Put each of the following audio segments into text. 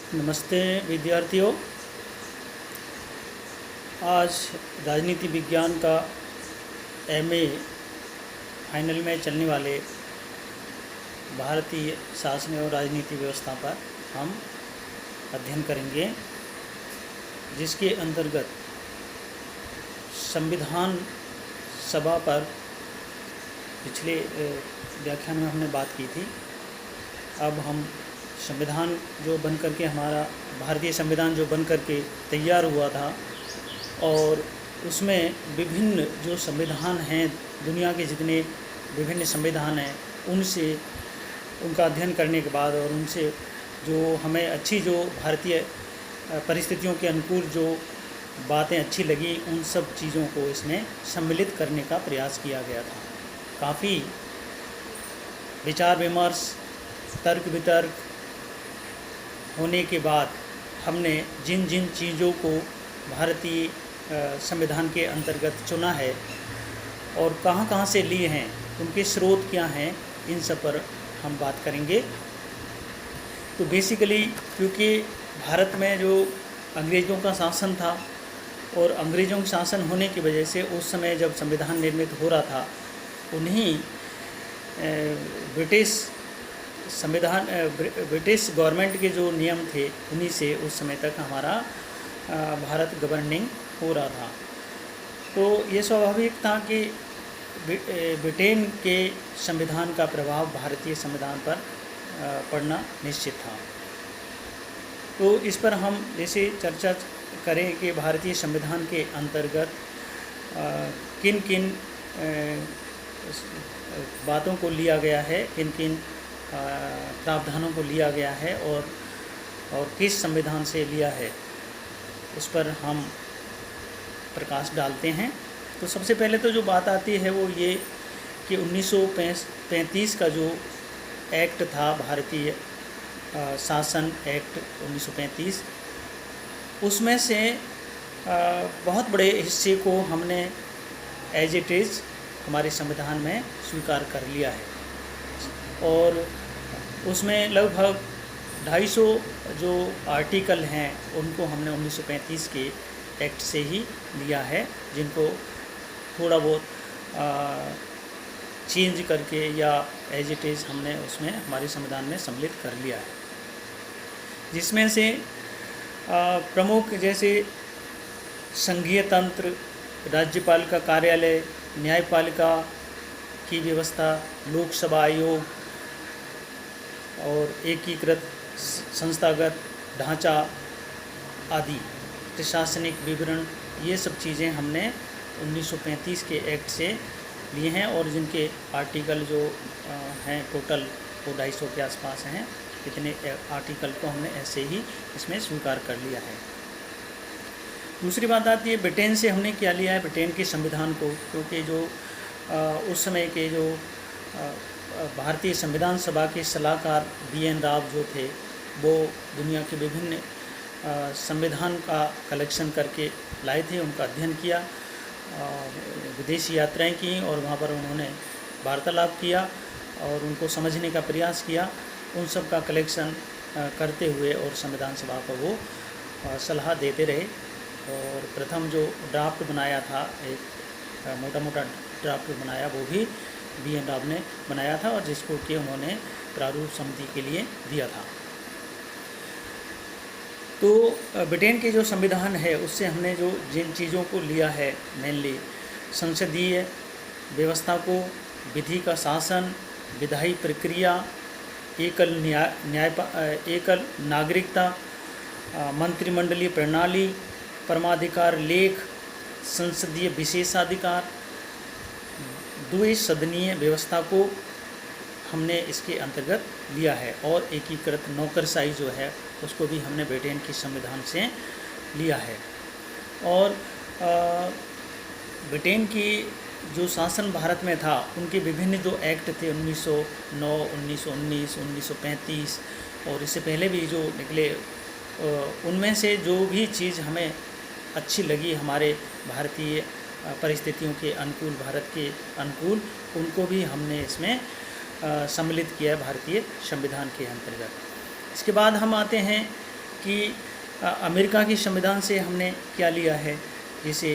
नमस्ते विद्यार्थियों। आज राजनीति विज्ञान का एमए फाइनल में चलने वाले भारतीय शासन और राजनीति व्यवस्था पर हम अध्ययन करेंगे, जिसके अंतर्गत संविधान सभा पर पिछले व्याख्यान में हमने बात की थी। अब हम संविधान जो बन करके हमारा भारतीय संविधान जो बन करके तैयार हुआ था और उसमें विभिन्न जो संविधान हैं, दुनिया के जितने विभिन्न संविधान हैं, उनसे उनका अध्ययन करने के बाद और उनसे जो हमें अच्छी जो भारतीय परिस्थितियों के अनुकूल जो बातें अच्छी लगी, उन सब चीज़ों को इसमें सम्मिलित करने का प्रयास किया गया था। काफ़ी विचार विमर्श, तर्क वितर्क होने के बाद हमने जिन जिन चीज़ों को भारतीय संविधान के अंतर्गत चुना है और कहाँ कहाँ से लिए हैं, उनके स्रोत क्या हैं, इन सब पर हम बात करेंगे। तो बेसिकली क्योंकि भारत में जो अंग्रेज़ों का शासन था और अंग्रेज़ों के शासन होने की वजह से उस समय जब संविधान निर्मित हो रहा था, उन्हीं ब्रिटिश गवर्नमेंट के जो नियम थे, उन्हीं से उस समय तक हमारा भारत गवर्निंग हो रहा था। तो ये स्वाभाविक था कि ब्रिटेन के संविधान का प्रभाव भारतीय संविधान पर पड़ना निश्चित था। तो इस पर हम जैसे चर्चा करें कि भारतीय संविधान के अंतर्गत किन किन बातों को लिया गया है, किन किन प्रावधानों को लिया गया है और किस संविधान से लिया है, उस पर हम प्रकाश डालते हैं। तो सबसे पहले तो जो बात आती है वो ये कि 1935 का जो एक्ट था, भारतीय शासन एक्ट 1935, उसमें से बहुत बड़े हिस्से को हमने एज इट इज़ हमारे संविधान में स्वीकार कर लिया है और उसमें लगभग 250 जो आर्टिकल हैं उनको हमने 1935 के एक्ट से ही लिया है, जिनको थोड़ा बहुत चेंज करके या एज इट इज़ हमने उसमें हमारे संविधान में सम्मिलित कर लिया है। जिसमें से प्रमुख जैसे संघीय तंत्र, राज्यपाल का कार्यालय, न्यायपालिका की व्यवस्था, लोकसभा आयोग और एकीकृत संस्थागत ढांचा आदि, प्रशासनिक विवरण, ये सब चीज़ें हमने 1935 के एक्ट से लिए हैं और जिनके आर्टिकल जो हैं टोटल वो 250 के आसपास हैं। इतने आर्टिकल को हमने ऐसे ही इसमें स्वीकार कर लिया है। दूसरी बात आती है ब्रिटेन से हमने क्या लिया है, ब्रिटेन के संविधान को, क्योंकि जो उस समय के जो भारतीय संविधान सभा के सलाहकार BN राव जो थे, वो दुनिया के विभिन्न संविधान का कलेक्शन करके लाए थे, उनका अध्ययन किया, विदेशी यात्राएं की और वहाँ पर उन्होंने वार्तालाप किया और उनको समझने का प्रयास किया। उन सब का कलेक्शन करते हुए और संविधान सभा को वो सलाह देते रहे और प्रथम जो ड्राफ्ट बनाया था, एक मोटा मोटा ड्राफ्ट बनाया, वो भी BN राव ने बनाया था और जिसको कि उन्होंने प्रारूप समिति के लिए दिया था। तो ब्रिटेन के जो संविधान है उससे हमने जो जिन चीज़ों को लिया है, मेनली संसदीय व्यवस्था को, विधि का शासन, विधायी प्रक्रिया, एकल नागरिकता, मंत्रिमंडलीय प्रणाली, परमाधिकार लेख, संसदीय विशेषाधिकार, द्विसदनीय व्यवस्था को हमने इसके अंतर्गत लिया है और एकीकृत नौकरशाही जो है उसको भी हमने ब्रिटेन के संविधान से लिया है। और ब्रिटेन की जो शासन भारत में था, उनके विभिन्न जो एक्ट थे 1909, 1919, 1935 और इससे पहले भी जो निकले, उनमें से जो भी चीज़ हमें अच्छी लगी हमारे भारतीय परिस्थितियों के अनुकूल, भारत के अनुकूल, उनको भी हमने इसमें सम्मिलित किया है भारतीय संविधान के अंतर्गत। इसके बाद हम आते हैं कि अमेरिका के संविधान से हमने क्या लिया है। जैसे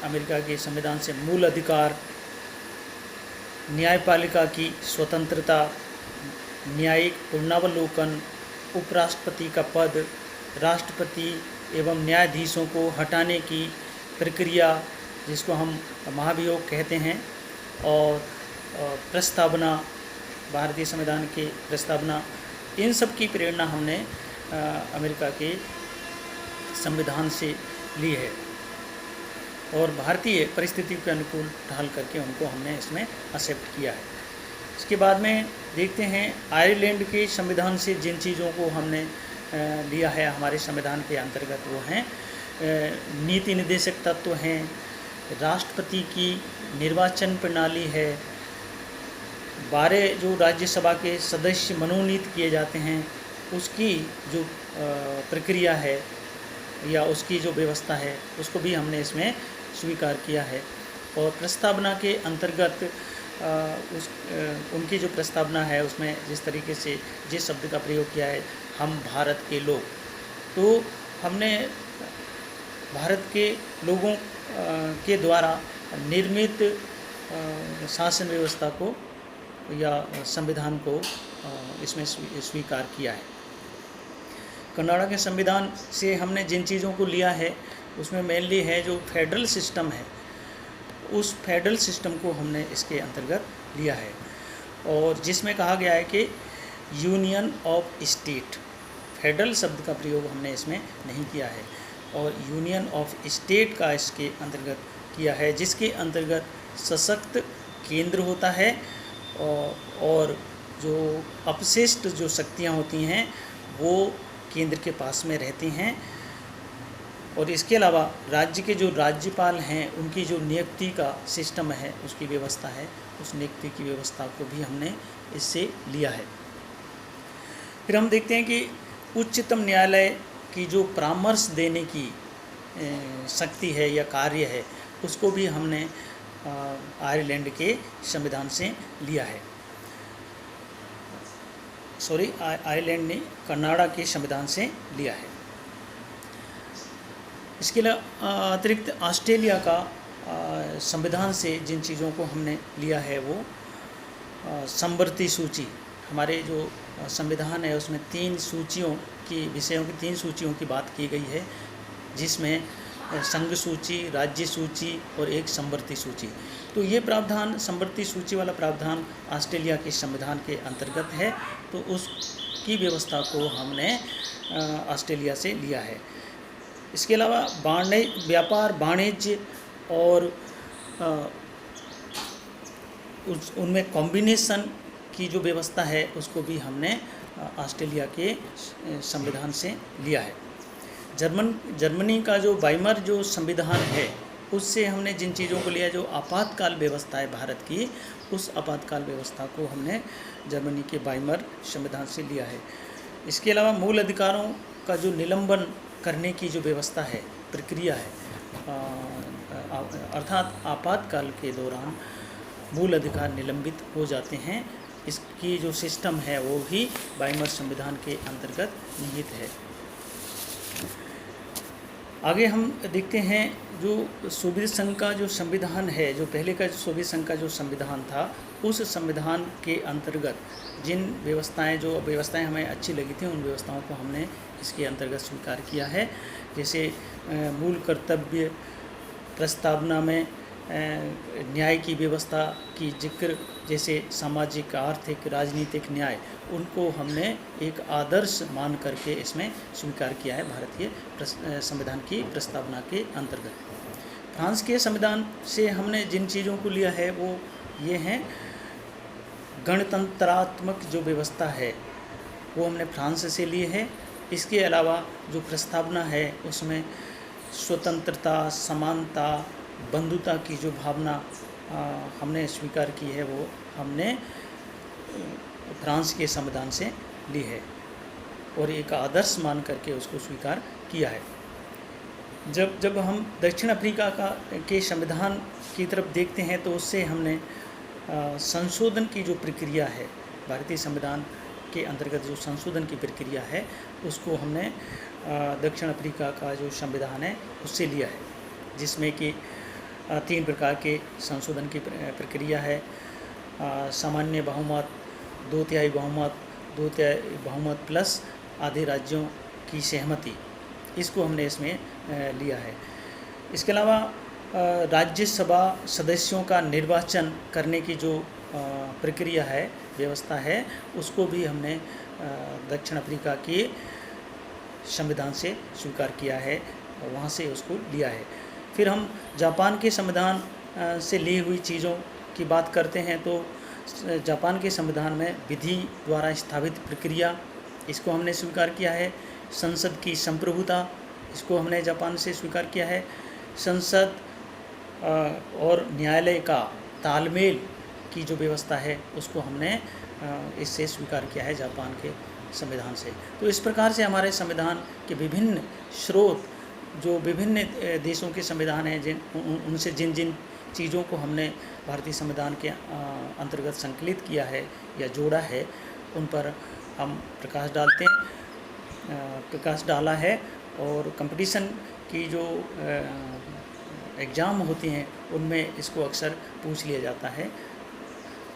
अमेरिका के संविधान से मूल अधिकार, न्यायपालिका की स्वतंत्रता, न्यायिक पुनरावलोकन, उपराष्ट्रपति का पद, राष्ट्रपति एवं न्यायाधीशों को हटाने की प्रक्रिया जिसको हम महाभियोग कहते हैं, और प्रस्तावना, भारतीय संविधान के प्रस्तावना, इन सब की प्रेरणा हमने अमेरिका के संविधान से ली है और भारतीय परिस्थितियों के अनुकूल ढाल करके उनको हमने इसमें एक्सेप्ट किया है। इसके बाद में देखते हैं आयरलैंड के संविधान से जिन चीज़ों को हमने लिया है हमारे संविधान के अंतर्गत, वो हैं नीति निर्देशक तत्व हैं, राष्ट्रपति की निर्वाचन प्रणाली है, 12 जो राज्यसभा के सदस्य मनोनीत किए जाते हैं उसकी जो प्रक्रिया है या उसकी जो व्यवस्था है उसको भी हमने इसमें स्वीकार किया है। और प्रस्तावना के अंतर्गत उनकी जो प्रस्तावना है उसमें जिस तरीके से जिस शब्द का प्रयोग किया है, हम भारत के लोग, तो हमने भारत के लोगों के द्वारा निर्मित शासन व्यवस्था को या संविधान को इसमें स्वीकार किया है। कनाडा के संविधान से हमने जिन चीज़ों को लिया है उसमें मेनली है जो फेडरल सिस्टम है, उस फेडरल सिस्टम को हमने इसके अंतर्गत लिया है, और जिसमें कहा गया है कि यूनियन ऑफ स्टेट, फेडरल शब्द का प्रयोग हमने इसमें नहीं किया है और यूनियन ऑफ स्टेट का इसके अंतर्गत किया है, जिसके अंतर्गत सशक्त केंद्र होता है और जो अपशिष्ट जो शक्तियाँ होती हैं वो केंद्र के पास में रहती हैं। और इसके अलावा राज्य के जो राज्यपाल हैं उनकी जो नियुक्ति का सिस्टम है, उसकी व्यवस्था है, उस नियुक्ति की व्यवस्था को भी हमने इससे लिया है। फिर हम देखते हैं कि उच्चतम न्यायालय की जो परामर्श देने की शक्ति है या कार्य है उसको भी हमने आयरलैंड के संविधान से लिया है। आयरलैंड ने कनाडा के संविधान से लिया है। इसके अतिरिक्त ऑस्ट्रेलिया का संविधान से जिन चीज़ों को हमने लिया है वो समवर्ती सूची, हमारे जो संविधान है उसमें 3 सूचियों की विषयों की 3 सूचियों की बात की गई है, जिसमें संघ सूची, राज्य सूची और एक समवर्ती सूची। तो ये प्रावधान, समवर्ती सूची वाला प्रावधान ऑस्ट्रेलिया के संविधान के अंतर्गत है, तो उसकी व्यवस्था को हमने ऑस्ट्रेलिया से लिया है। इसके अलावा व्यापार, वाणिज्य और उनमें कॉम्बिनेशन की जो व्यवस्था है उसको भी हमने ऑस्ट्रेलिया के संविधान से लिया है। जर्मनी का जो वाइमर जो संविधान है उससे हमने जिन चीज़ों को लिया, जो आपातकाल व्यवस्था है भारत की, उस आपातकाल व्यवस्था को हमने जर्मनी के वाइमर संविधान से लिया है। इसके अलावा मूल अधिकारों का जो निलंबन करने की जो व्यवस्था है, प्रक्रिया है, अर्थात आपातकाल के दौरान मूल अधिकार निलंबित हो जाते हैं, इसकी जो सिस्टम है वो भी वाइमर संविधान के अंतर्गत निहित है। आगे हम देखते हैं जो सोवियत संघ का जो संविधान है, जो पहले का सोवियत संघ का जो संविधान था, उस संविधान के अंतर्गत जिन व्यवस्थाएं हमें अच्छी लगी थी उन व्यवस्थाओं को हमने इसके अंतर्गत स्वीकार किया है। जैसे मूल कर्तव्य प्रस्तावना में न्याय की व्यवस्था की जिक्र, जैसे सामाजिक, आर्थिक, राजनीतिक न्याय, उनको हमने एक आदर्श मान करके इसमें स्वीकार किया है भारतीय संविधान की प्रस्तावना के अंतर्गत। फ्रांस के संविधान से हमने जिन चीज़ों को लिया है वो ये हैं, गणतंत्रात्मक जो व्यवस्था है वो हमने फ्रांस से लिए है। इसके अलावा जो प्रस्तावना है उसमें स्वतंत्रता, समानता, बंधुता की जो भावना हमने स्वीकार की है वो हमने फ्रांस के संविधान से ली है और एक आदर्श मान करके उसको स्वीकार किया है। जब हम दक्षिण अफ्रीका के संविधान की तरफ देखते हैं तो उससे हमने संशोधन की जो प्रक्रिया है, भारतीय संविधान के अंतर्गत जो संशोधन की प्रक्रिया है उसको हमने दक्षिण अफ्रीका का जो संविधान है उससे लिया है, जिसमें कि 3 प्रकार के संशोधन की प्रक्रिया है। सामान्य बहुमत, 2/3 बहुमत, 2/3 बहुमत प्लस आधे राज्यों की सहमति, इसको हमने इसमें लिया है। इसके अलावा राज्यसभा सदस्यों का निर्वाचन करने की जो प्रक्रिया है, व्यवस्था है, उसको भी हमने दक्षिण अफ्रीका के संविधान से स्वीकार किया है, वहाँ से उसको लिया है। फिर हम जापान के संविधान से ली हुई चीज़ों की बात करते हैं तो जापान के संविधान में विधि द्वारा स्थापित प्रक्रिया, इसको हमने स्वीकार किया है। संसद की संप्रभुता, इसको हमने जापान से स्वीकार किया है। संसद और न्यायालय का तालमेल की जो व्यवस्था है उसको हमने इससे स्वीकार किया है जापान के संविधान से। तो इस प्रकार से हमारे संविधान के विभिन्न स्रोत, जो विभिन्न देशों के संविधान हैं, उनसे जिन जिन चीज़ों को हमने भारतीय संविधान के अंतर्गत संकलित किया है या जोड़ा है, उन पर हम प्रकाश डालते हैं, प्रकाश डाला है। और कंपटीशन की जो एग्ज़ाम होती हैं उनमें इसको अक्सर पूछ लिया जाता है।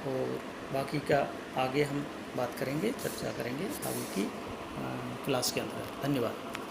और बाकी का आगे हम बात करेंगे, चर्चा करेंगे आगे की क्लास के अंदर। धन्यवाद।